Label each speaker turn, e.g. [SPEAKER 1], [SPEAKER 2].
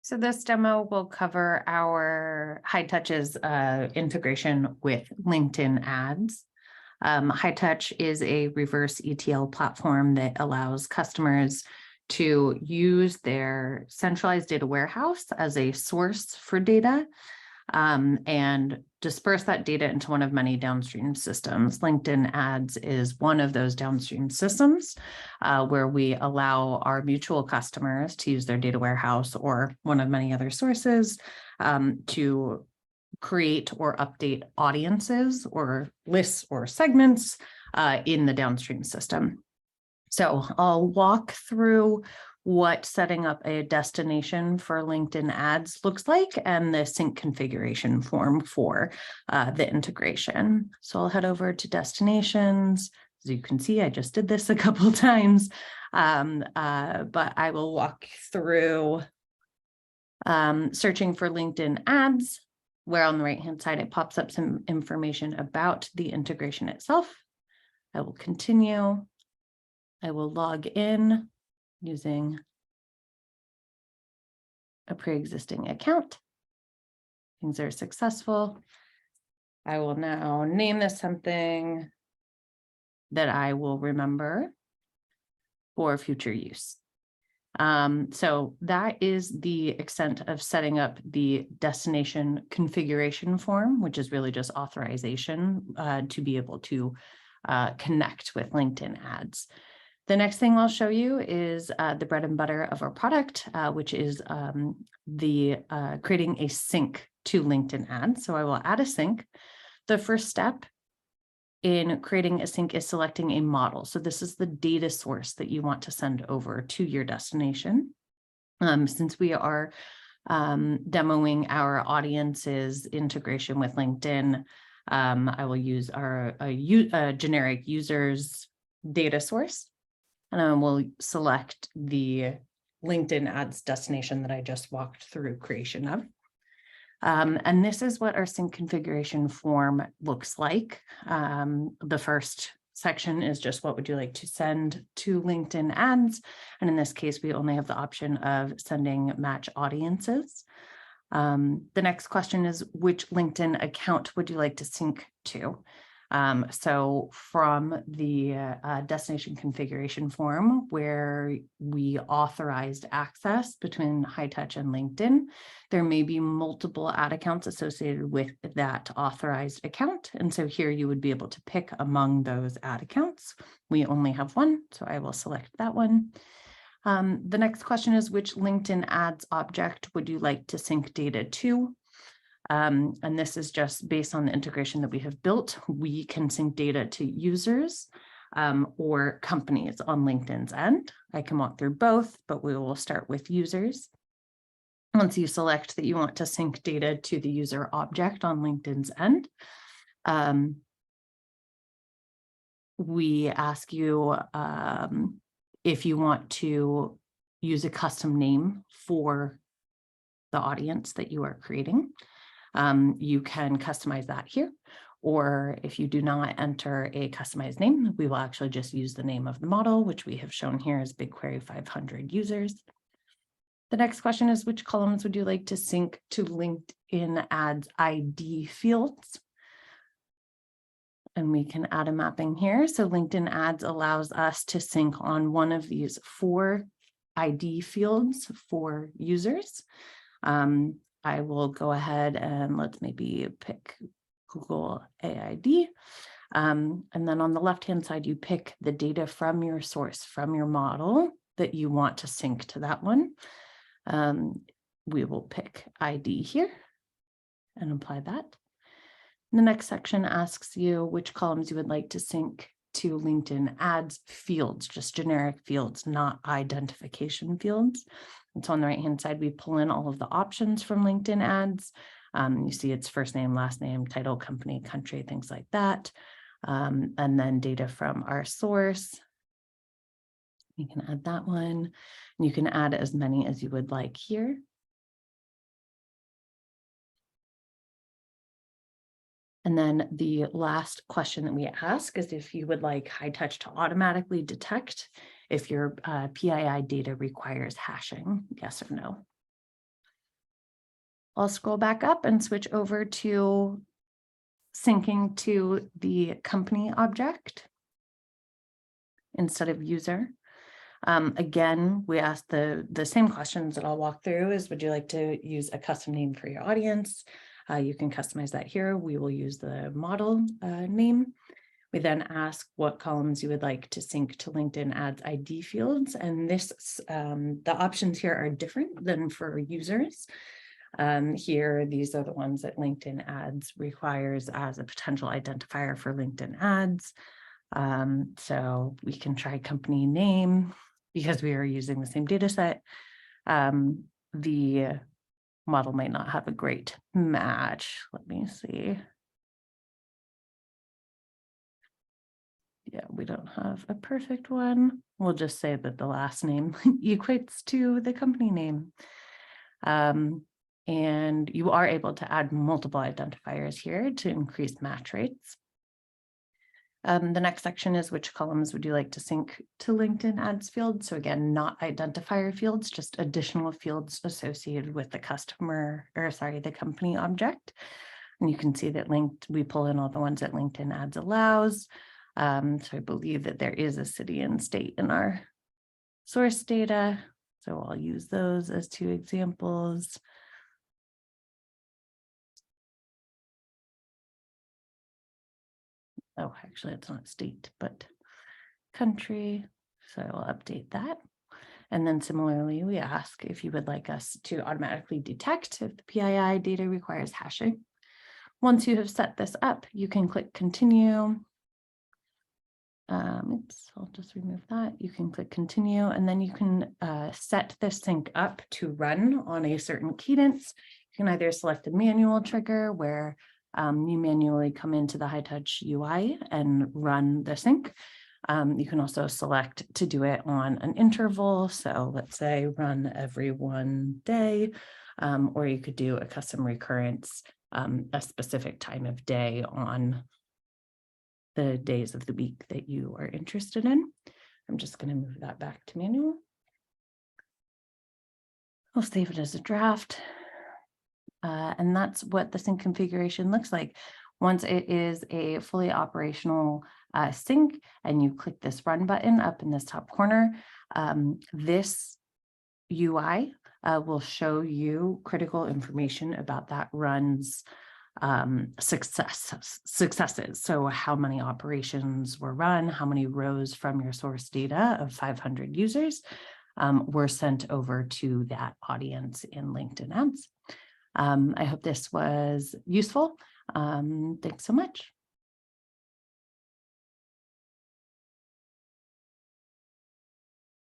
[SPEAKER 1] So this demo will cover our Hightouch's integration with LinkedIn ads. Hightouch is a reverse ETL platform that allows customers to use their centralized data warehouse as a source for data and disperse that data into one of many downstream systems. LinkedIn ads is one of those downstream systems where we allow our mutual customers to use their data warehouse or one of many other sources to create or update audiences or lists or segments in the downstream system. So I'll walk through what setting up a destination for LinkedIn ads looks like and the sync configuration form for the integration. So I'll head over to destinations. As you can see, I just did this a couple times, but I will walk through searching for LinkedIn ads, where on the right-hand side, it pops up some information about the integration itself. I will continue. I will log in using a pre-existing account. Things are successful. I will now name this something that I will remember for future use. So that is the extent of setting up the destination configuration form, which is really just authorization to be able to connect with LinkedIn ads. The next thing I'll show you is the bread and butter of our product, which is creating a sync to LinkedIn ads. So I will add a sync. The first step in creating a sync is selecting a model. So this is the data source that you want to send over to your destination. Since we are demoing our audience's integration with LinkedIn, I will use a generic user's data source. And I will select the LinkedIn ads destination that I just walked through creation of. And this is what our sync configuration form looks like. The first section is just what would you like to send to LinkedIn ads. And in this case, we only have the option of sending match audiences. The next question is, which LinkedIn account would you like to sync to? So from the destination configuration form where we authorized access between Hightouch and LinkedIn, there may be multiple ad accounts associated with that authorized account. And so here you would be able to pick among those ad accounts. We only have one, so I will select that one. The next question is, which LinkedIn ads object would you like to sync data to? And this is just based on the integration that we have built. We can sync data to users or companies on LinkedIn's end. I can walk through both, but we will start with users. Once you select that you want to sync data to the user object on LinkedIn's end, we ask you if you want to use a custom name for the audience that you are creating. You can customize that here, or if you do not enter a customized name, we will actually just use the name of the model, which we have shown here as BigQuery 500 users. The next question is, which columns would you like to sync to LinkedIn ads ID fields? And we can add a mapping here. So LinkedIn ads allows us to sync on one of these 4 ID fields for users. I will go ahead and let's maybe pick Google AID. And then on the left-hand side, you pick the data from your source, from your model that you want to sync to that one. We will pick ID here and apply that. The next section asks you which columns you would like to sync to LinkedIn ads fields, just generic fields, not identification fields. And so on the right-hand side, we pull in all of the options from LinkedIn ads. You see it's first name, last name, title, company, country, things like that. And then data from our source. You can add that one. And you can add as many as you would like here. And then the last question that we ask is if you would like Hightouch to automatically detect if your PII data requires hashing, yes or no. I'll scroll back up and switch over to syncing to the company object instead of user. Again, we asked the same questions that I'll walk through is, would you like to use a custom name for your audience? You can customize that here. We will use the model name. We then ask what columns you would like to sync to LinkedIn Ads ID fields. And this, the options here are different than for users. Here, these are the ones that LinkedIn Ads requires as a potential identifier for LinkedIn Ads. So we can try company name because we are using the same data set. The model might not have a great match. Let me see. Yeah, we don't have a perfect one. We'll just say that the last name equates to the company name. And you are able to add multiple identifiers here to increase match rates. The next section is which columns would you like to sync to LinkedIn Ads field? So again, not identifier fields, just additional fields associated with the the company object. And you can see that we pull in all the ones that LinkedIn Ads allows. So I believe that there is a city and state in our source data. So I'll use those as 2 examples. Oh, actually, it's not state, but country. So I will update that. And then similarly, we ask if you would like us to automatically detect if the PII data requires hashing. Once you have set this up, you can click continue. Oops, I'll just remove that. You can click continue, and then you can set this sync up to run on a certain cadence. You can either select a manual trigger where you manually come into the Hightouch UI and run the sync. You can also select to do it on an interval. So let's say run every 1 day, or you could do a custom recurrence, a specific time of day on the days of the week that you are interested in. I'm just going to move that back to manual. I'll save it as a draft. And that's what the sync configuration looks like. Once it is a fully operational sync and you click this run button up in this top corner, this UI will show you critical information about that run's successes. So how many operations were run, how many rows from your source data of 500 users were sent over to that audience in LinkedIn Ads. I hope this was useful. Thanks so much.